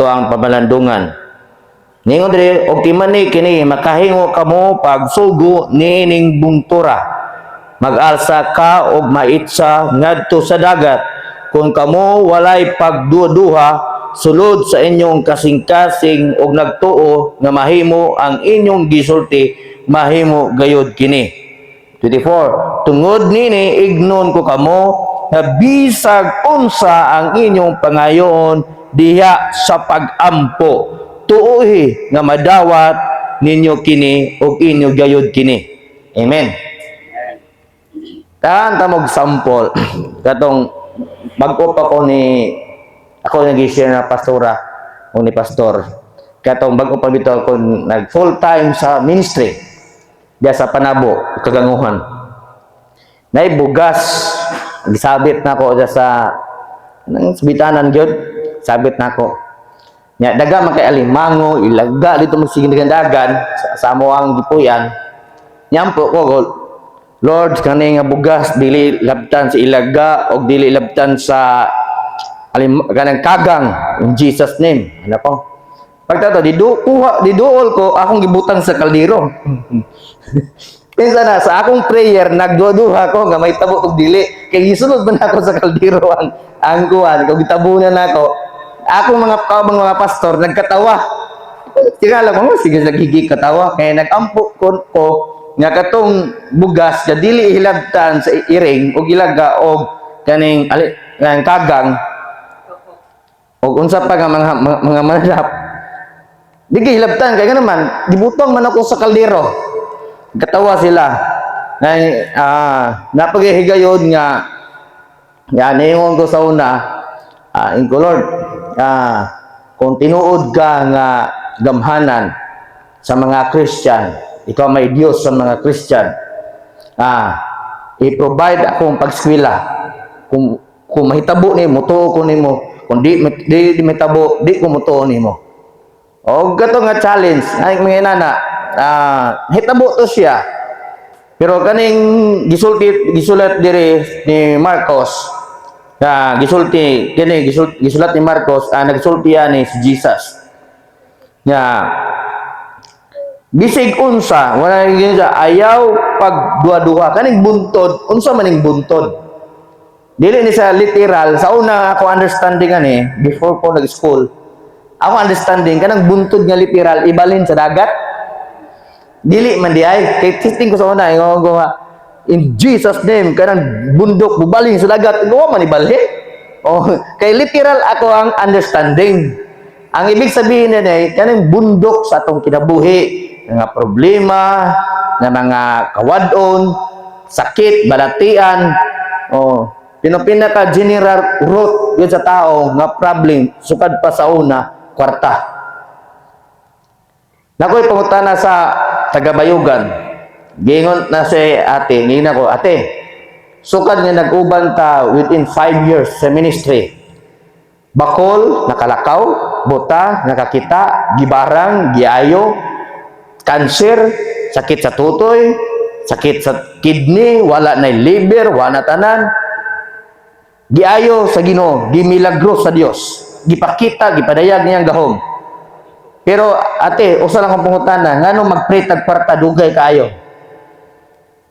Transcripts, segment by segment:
ato ang pamalandungan. Ningon diri og timani kini makahingo kamo pagsugo niining buntura. Mag-alsa ka og maitsa ngadto sa dagat kung kamo walay pagduduha sulod sa inyong kasing-kasing og nagtuo nga mahimo ang inyong gisulti mahimo gayud kini. 24. Tungod nini ignon ko kamo na bisag unsa ang inyong pangayoon diha sa pag-ampo tuohi nga madawat ninyo kini o inyo gayud kini. Amen. Tanta mog sample katong bag-o pa ko ni ako nag-share na pastora o ni pastor katong bag-o pa bitaw ako nag full time sa ministry diya sa Panabo Kaganguhan. Nay bugas gisabit na ko diya sa nang bitanan gyud sabit na ko. Nya daga man kay alimango ilaga dito magsigindagan sa amo ang gipuyan. Nyampo ko Lord kani nga bugas dili labtan sa ilaga og dili labtan sa kanang kagang in Jesus name. Ano po? Pagtato diduol ko akong gibutang sa kaldero. Pinsa na sa akong prayer nagduduha ko nga may tabo og dili kay gisunod man ako sa kaldero ang kuan kag gitabunan nako. Ako mga pastor nagkatawa. Tingala mo sige nagigig katawa kay nagampo ko nga katong bugas nga dili hilabtan sa iring og ilaga og kaning kagang og unsa pa nga mga manalap. Di hilabtan kay naman gibutang man ako sa kaldero. Katawa sila. Napaghigayon nga ningon ko sa una in Lord kung tinuod ka nga gamhanan sa mga Christian, ikaw may Diyos sa mga Christian, i-provide akong pagskwela. Kung mahitabo ni mo, tuo ko ni mo. Kung di mahitabo, di ko mo tuo ni mo. O gato nga challenge, ay mga inana, hitabo to siya. Pero kaning gisulat diri ni Marcos, gisulat ni Marcos, nagsulti ni si Jesus. Bisig unsa, wala gyud ayaw pagduha-duha kaning buntod, unsa maning buntod. Dili ni sa literal, sa una ako understanding ani before ko nag-school. Ako understanding kanang buntod nga literal ibalin sa dagat. Dili man di ay kay testing ko sa una ingon ko in Jesus name kanang bundok bubaling sa dagat gawa man ibali. Kay literal ako ang understanding. Ang ibig sabihin ni kanang bundok sa atong kinabuhi nga problema nga mga kawadon, sakit, balatian, pinaka general root yun sa tao nga problem sukad pa sa una kwarta. Nakoy pangutana sa tagabayugan. Gingon na si ate, ngina ko, ate, sukad nga nag-uban ta within 5 years sa ministry. Bakol, nakalakaw, buta, nakakita, gibarang, giayo, cancer, sakit sa tutoy, sakit sa kidney, wala na liver, wala na tanan. Giayo sa Ginoo, gimilagros sa Dios, gipakita, gipadayag niyang gahom. Pero ate, usa lang akong pangutana, ngano mag-pray tagparta dugay kaayo?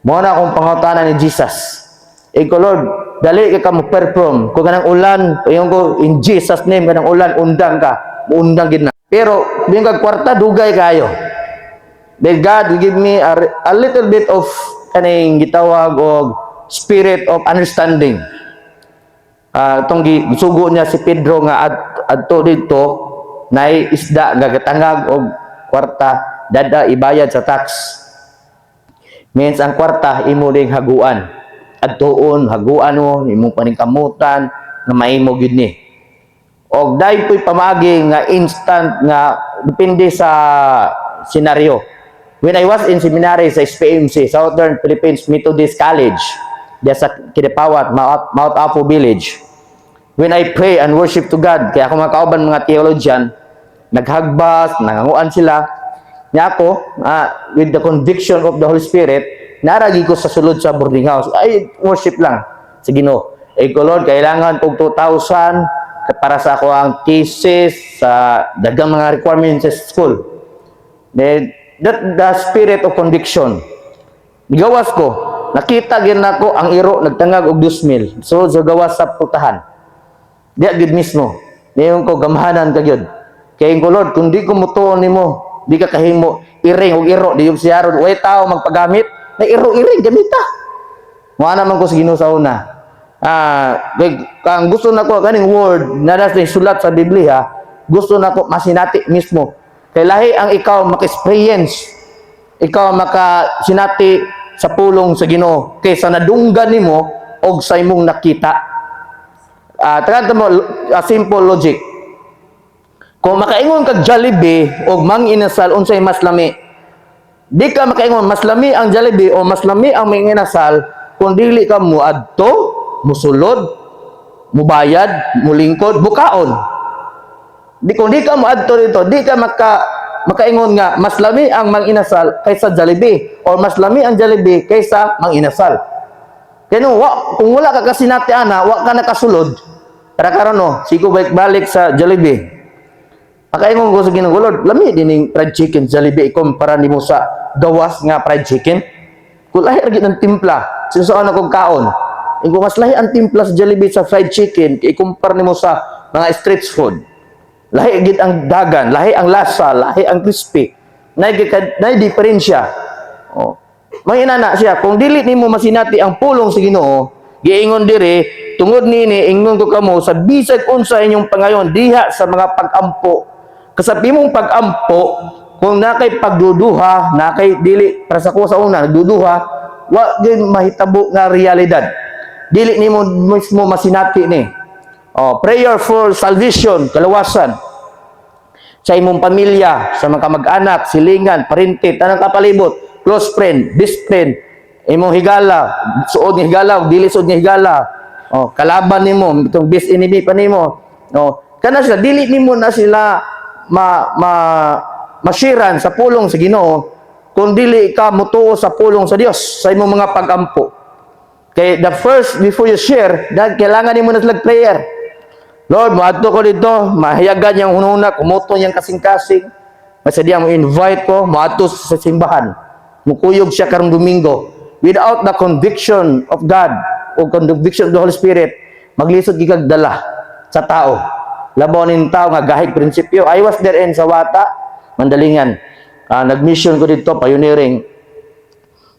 Muna akong pangutanan ni Jesus. Iko Lord, dali ka mo perform. Kung kanang ulan, yung ko in Jesus name kanang ulan undang ka, undang gid na. Pero yung kagkwarta dugay kayo. Then God give me a little bit of kaning gitawag og spirit of understanding. Tong gisugo niya si Pedro nga adto dito nay isda gagatangag og kwarta dada ibayad sa tax. Means ang kwarta imo ding haguan. Adtuon haguan mo imong paningkamutan nga maimo gyud ni. Og daytoy pamagi nga instant nga depende sa senaryo. When I was in seminary sa SPMC, Southern Philippines Methodist College, diya sa Kidipawat, Mount Apo Village. When I pray and worship to God, kaya ako mga kauban mga theologian, naghagbas, nanganguan sila. Niya ako, with the conviction of the Holy Spirit, naragi ko sa sulod sa boarding house. Ay, worship lang sa Ginoo. Ko Lord, kailangan og 2,000 para sa ako ang thesis, sa dagang mga requirements sa school. Then, the spirit of conviction. Gawas ko, nakita gid nako ang iro nagtangag og 2,000. So, gawas sa putahan. Diya gid mismo. Niyon ko gamhanan ka gyud. Kay ko Lord, kung di ko mutuon nimo, di ka kahimo iring og iro di yung siyaron. Way tao magpagamit, na iro-iring gamita. Mo naman ko sa Ginoo sa una. Kang gusto nako kaning word na nasa sulat sa Biblia, gusto nako masinati mismo. Kay lahi ang ikaw maka-experience, ikaw makasinati sa pulong sa Ginoo kaysa nadunggan nimo og sa imong nakita. Tagan mo simple logic. Kung makaingon kag Jollibee o manginasal unsay mas lami? Di ka makaingon mas lami ang Jollibee o mas lami ang manginasal kung dili ka muadto, musulod, mubayad, mulingkod, bukaon. Kung di ka muadto dito, di ka makaingon nga mas lami ang manginasal kaysa Jollibee o mas lami ang Jollibee kaysa manginasal. Kaya kung wala ka kasinati ana, wa ka nakasulod. Para karon no, sigo balik sa Jollibee. Makaingon ko sa Ginoo, Lord, lami din yung fried chicken Jollibee ikumpara nimo sa gawas nga fried chicken. Kung lahi ra gid ang timpla, sinusuan akong kaon. Kung mas lahi ang timpla sa Jollibee sa fried chicken, ikumpara nimo sa mga street food. Lahi gid ang dagan, lahi ang lasa, lahi ang crispy. Nay diferensya. Oh. May inana siya, kung dili nimo masinati ang pulong sa Ginoo, giingon dire, tungod nini ingon ko kamo sa bisag unsa inyong pangayon diha sa mga pag-ampo. Kasabi mong pag-ampo, kung nakay pagduduha, nakay dili para sa ko sa una nagduduha, wa gyud mahitabo nga realidad. Dili nimo mismo masinati ni. Prayer for salvation, kalawasan. Sa imong pamilya, sa mga kamag-anak, silingan, parintit, anang kapalibot, close friend, best friend, imong higala, suod ni higala, dili suod ni higala. Kalaban nimo, itong best enemy pa nimo. Kana sila dili nimo na sila masiran sa pulong sa Ginoo kung dili ka mutuo sa pulong sa Dios sa imong mga pag-ampo. Kay the first before you share, kailangan nimo na sila prayer. Lord, moadto ko dito, mahiyagan yang hununa, kumuto yang kasing-kasing. Masadya mo invite ko, moadto sa simbahan. Mukuyog siya karong Domingo. Without the conviction of God o conviction of the Holy Spirit, maglisod gigag dala sa tao. Labaw ning tao nga gahig prinsipyo. I was there in Sawata, Mandalingan. Nag-mission ko dito, pioneering.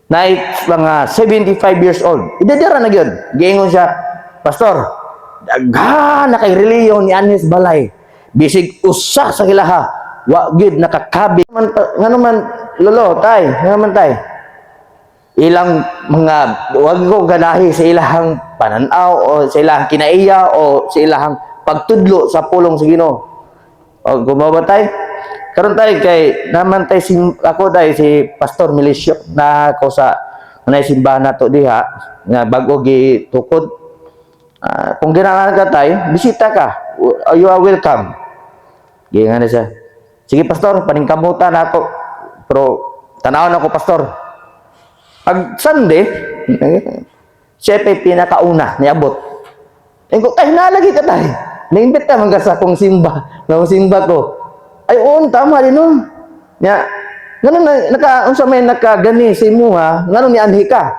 Night, mga 75 years old. Idadara na yun. Giingon siya, Pastor, daghan na kay reliyon ni Anis Balay. Bisig usa sa kilaha. Wa gid nakakabi. Ngano man, lolo, tay, ngano man tay? Ilang mga, wag ko ganahi sa ilahang pananaw o sa ilahang kinaiya o sa ilahang pagtudlo sa pulong sa Ginoo. Gumawa tay? Karon tay kay naman tay ako tay si Pastor Milicio na ako sa nanay simbahan nato diha nga bag-o gi tukod. Kung ginahan ka tay, bisita ka. You are welcome. Gingan na siya. Sige pastor, paningkamutan ako. Pero tanawon ako pastor. Pag Sunday, siya pa pinakauna niabot. Ko tay nalagi ka tay. Naimbit ka man ka sa akong simba. Nga simba ko. Ay, tama din no. Nya, ngano unsa may nakagani sa imo ha? Ngano ni anhi ka?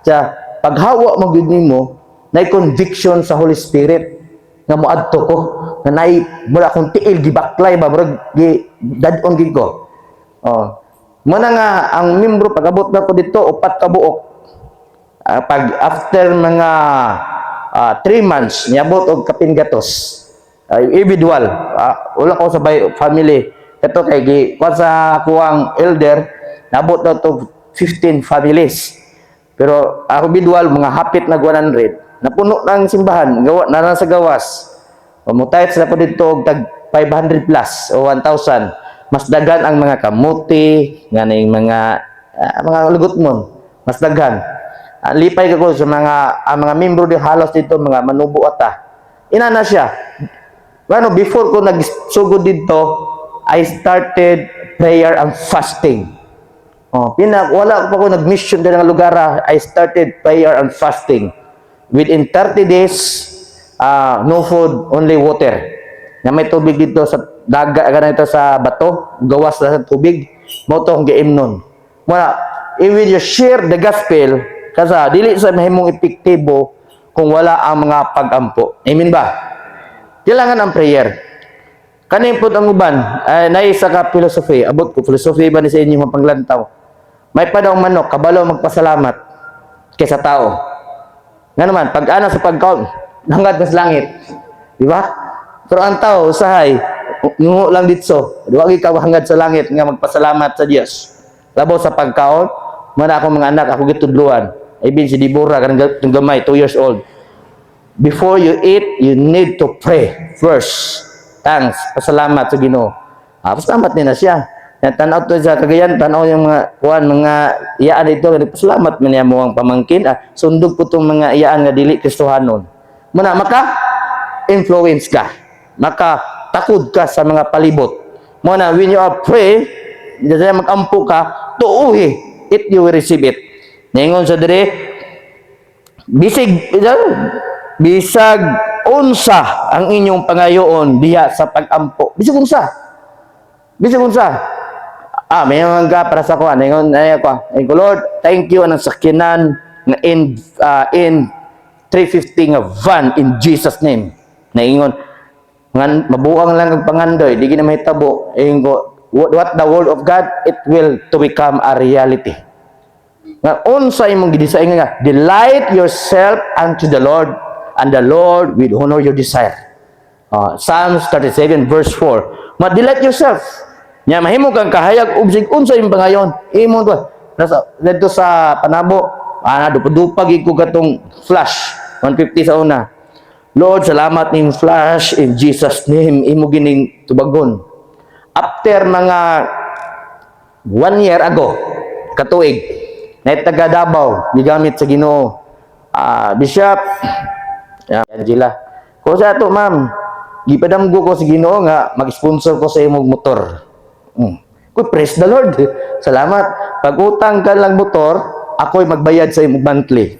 Sa paghawa mo gid nimo, nay conviction sa Holy Spirit nga moadto ko, nga nay mura akong tiil gibaklay ba murag gi dadon gid ko. Muna nga ang membro pag-abot na ko dito 4 ka buok. Pag after mga 3 months niabot og kapin gatos. Individual, wala ko sa family. Ito kay sa kuwang elder, nabot na to 15 families. Pero ako individual, mga hapit na 100. Napuno ng simbahan, na sa gawas. Pamutayat sila po dito og tag 500 plus o 1,000. Mas dagan ang mga kamuti, nga na yung mga lugot mo. Mas dagan. Lipay ko sa mga membro di halos dito, mga manubo ata. Inana siya. Before ko nagsugod dito, I started prayer and fasting. Wala pa ko nag-mission din ng lugar. I started prayer and fasting. Within 30 days, no food, only water. Na may tubig dito sa dagat, ganito sa bato, gawas na sa tubig, mo to ang giimnon. Muna, if we just share the gospel, kasi dili sa mahimong epektibo kung wala ang mga pag-ampo. Amen ba? Kailangan ang prayer. Kanin po ang uban, naisa ka philosophy, abot ko, philosophy ba ni sa inyo mapanglantaw? May pa daw manok, kabalo magpasalamat kaysa tao. Nga naman, pag ana sa pagkaon, hanggat sa langit. Di ba? Pero ang tao, usahay, ngungo lang dito. Huwag ikaw hanggat sa langit nga magpasalamat sa Diyos. Labaw sa pagkaon, mana akong mga anak, ako gitudluan. Ibin si Deborah, kanang gamay, 2 years old. Before you eat, you need to pray first. Thanks, pasalamat sa Ginoo. Pasalamat nila siya. Tanaw to sa Cagayan, tanaw yung mga mga iyaan dito, pasalamat man niya mo ang pamangkin. Sundog po itong mga iyaan nga dili Kristohanon. Muna, maka-influence ka. Maka-takod ka sa mga palibot. Muna, when you are pray, mag-ampo ka, tuuhi, it you will receive it. Ningon sa dire, bisag unsa ang inyong pangayoon diha sa pag-ampo. Bisag unsa. May mga para sa kuan. Ningon ko, Lord, thank you anang sakyanan nga in 350 nga van in Jesus name. Ningon ngan mabuang lang ang pangandoy, di gina mahitabo. Ingon ko, what the word of God, it will to become a reality. Nga unsa imong gidesign nga, delight yourself unto the Lord, and the Lord will honor your desire. Psalms 37 verse 4. Ma-delight yourself. Nya mahimo kang kahayag ug unsa imong pangayon. Imo to. Dito sa Panabo, dupag ko katong flash 150 sa una. Lord, salamat ning flash in Jesus name. Imo gining tubagon. After mga 1 year ago, katuig, na taga Davao, gigamit sa Ginoo. Bishop, Angela. Ko sa ato, ma'am, gipadamgo ko sa Ginoo nga mag-sponsor ko sa imong motor. Ko praise the Lord. Salamat. Pag utang ka lang motor, ako'y magbayad sa imong monthly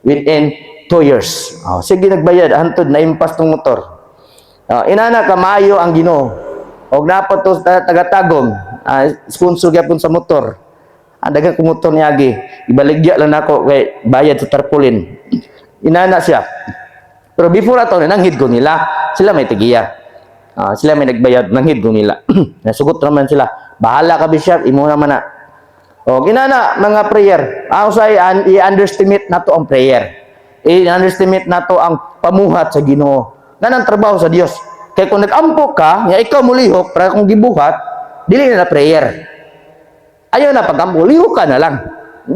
within 2 years. Sige nagbayad antod na impas tong motor. Inana ka maayo ang Ginoo. Og napat to taga-tagom, sponsor gyapon sa motor. Ang daghang ko motor niya agi, ibaligya lang nako kay bayad sa tarpaulin. Inana siya. Pero before ato nanghid ko nila, sila may tigiya. Sila may nagbayad, nanghid ko nila. Nasugot naman sila. Bahala ka, Bishop, imo naman na. Ginana, mga prayer. Usay, i-underestimate na to ang prayer. I-underestimate na to ang pamuhat sa Ginoo. Nanang trabaho sa Dios. Kaya kung nag-ampo ka, nga ikaw mulihok, para kung gibuhat, dili na prayer. Ayaw na pag-ampo, lihok ka na lang.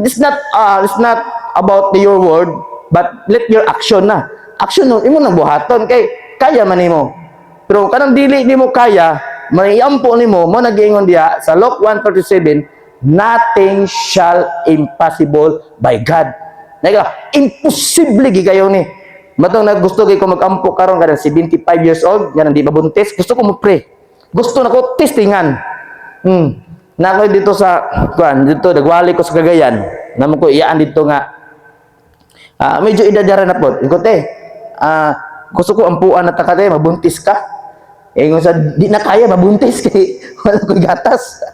It's not about your word, but let your action na. Action no, imo nang buhaton kay kaya man nimo. Pero kanang dili nimo kaya, maiampo nimo mo nagiingon diha sa Luke 1:37, nothing shall impossible by God. Naga, imposible gigayon ni. Matong naggusto kay ko mag-ampo karon kada 75 years old, nga di mabuntis, gusto ko mo-pray. Gusto na ko testingan. Na ako dito sa dito nagwali ko sa Cagayan. Namo ko iyaan dito nga medyo idadara na po. Ikote. Gusto ko ampuan na takate, mabuntis ka. Ingon sa di na kaya mabuntis kay wala ko gatas.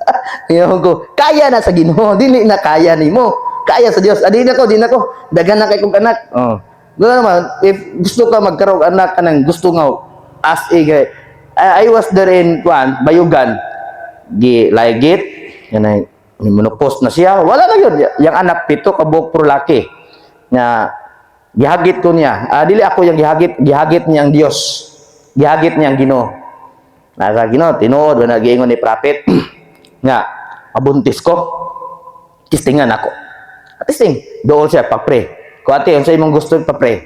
Ingon ko, kaya na sa Ginoo, dili na kaya nimo. Kaya sa Dios. Di na ko. Dagan na kay kong anak. Doon naman, if gusto ka magkaroon anak ka ng gusto nga as I was there in Bayugan. Gilaygit, yan ay monopost na siya. Wala na yun. Yung anak pito kabuk pro laki. Na gihagit ko niya. Dili ako yung gihagit niya ang Dios. Gihagit niya ang Ginoo. Nasa Ginoo tinuod wala giingon ni prophet nga abuntis ko. Tistingan ako. Testing, doon siya pa-pray. Kung ate, yung sa imong gusto pa-pray.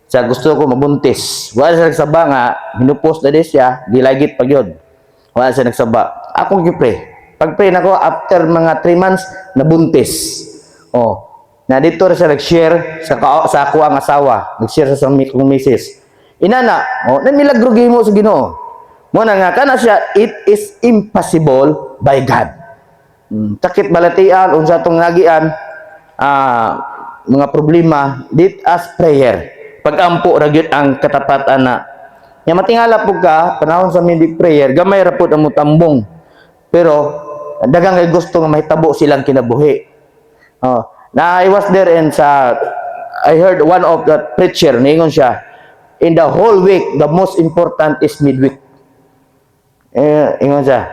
Sa gusto ko mabuntis. Wala siya nagsaba nga, minupos na din siya, gilagit pag yun. Wala siya nagsaba. Ako gipray. Pag-pray na ko, after mga 3 months, nabuntis. Na dito rin siya nag-share sa ako ang asawa. Nag-share sa kong misis. Inana, nanilagro mo sa Ginoo. Muna nga, kana siya, it is impossible by God. Takit balatian, unsa itong nagian, mga problema, dit as prayer. pag-ampo ra gyud ang katapatan na. Nya matingala pud ka panahon sa midweek prayer, gamay ra pud ang mutambong. Pero daghang kay gusto nga mahitabo silang kinabuhi. Na I was there and I heard one of the preacher ningon siya, in the whole week the most important is midweek. Ingon siya,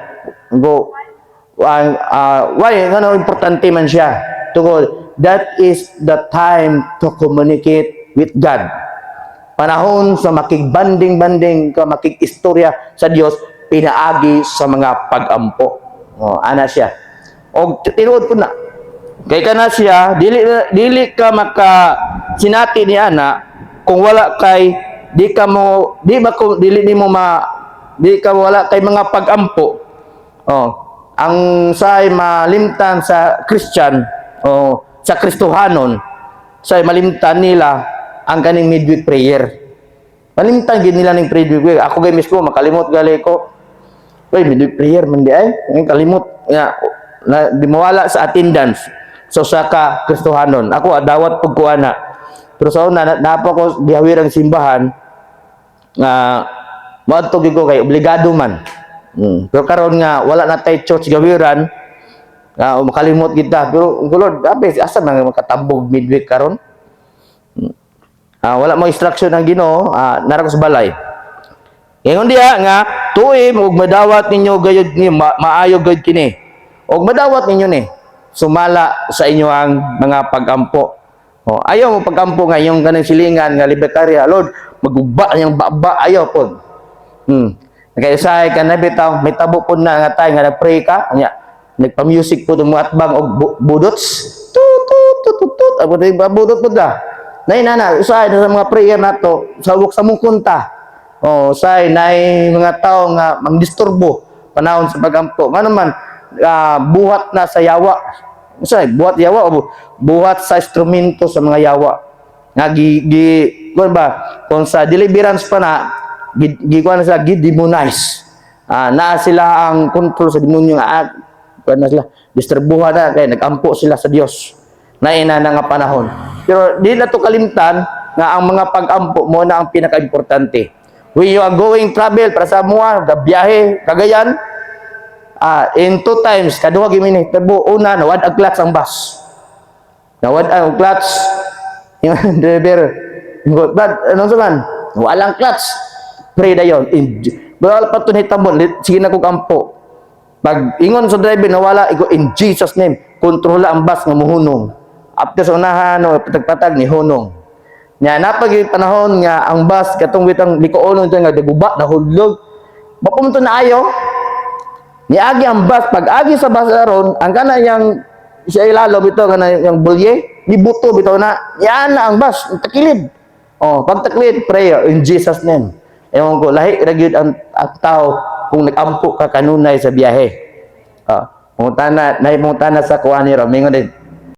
go why ngano importante man siya, tungod that is the time to communicate with God. Panahon sa makigbanding-banding ka, makikistorya sa Dios, pinaagi sa mga pag-ampo. Ana siya. Og tinuod ko na kay kana siya, dili ka sinati ni ana kung wala kay di ka wala kay mga pag-ampo. Ang say malimtan sa Christian sa Kristohanon, say malimtan nila ang kaning midweek prayer. Malimtan gid nila ning midweek prayer. Ako gay mismo makalimot gali ko. Midweek prayer man di ay kalimot nga di mawala sa attendance. So sa ka Kristohanon, ako adawat pug ko ana. Pero sa una napa ko gihawirang simbahan nga moadto gid ko kay obligado man. Pero karon nga wala na tay church gawiran, makalimot kita. Pero Lord, abis asa man makatambog midweek karon? Wala mo instruction ng Ginoo, nara ko sa balay. Ingon diha nga tuig ug madawat ninyo gayud ni maayo gayud kini. Og madawat ninyo ni sumala sa inyo ang mga pag-ampo. Ayaw mo pag-ampo nga yung kanang silingan nga libertarya, Lord, maguba yang baba ayaw pod. Kaya say ka na bitaw, may tabo pod na nga tay nga nagpray ka, nya nagpa-music pod mo atbang og budots. Tut abo day budot pod da. Nay nana, usay sa mga prayer nato, sawok sa mong kunta. Say nay mga tao nga mangdisturbo panahon sa pag-ampo. Ngano man buhat na sa yawa. Usay buhat yawa o buhat sa instrumento sa mga yawa. Nga kuan ba kung sa deliverance pa na gikuan na sila demonize. Na sila ang control sa demonyo nga kuan na sila disturbuhan na kay nagampo sila sa Dios. Naina na nga panahon. Pero di na to kalimtan nga ang mga pag-ampo mo na ang pinaka-importante. When you are going travel para sa mua, biyahe Cagayan, in 2 times kaduha gimini tabo una nawad ang clutch ang bus. Nawad ang clutch yung driver. But ano man, walang clutch. Pray dayon. Wala pa to hitabo, sige na kog ampo. Pag ingon sa driver nawala, igo in Jesus name, kontrola ang bus nga muhunong. After sa unahan o patag-patag ni hunong. Nya napag panahon nga ang bus katong witang likoonon nga daguba nahulog. Mapumunto na ayo. Niagi ang bus, pag agi sa bus aron, ang kana yang siya ilalo bitaw kana yang bulye, nibuto bitaw na. Yan na ang bus, takilid. Pag takilid, prayer in Jesus name. Ewan ko, lahi ra gyud ang tao kung nag-ampo ka kanunay sa biyahe. Mungtana sa kuan ni Ramingon din.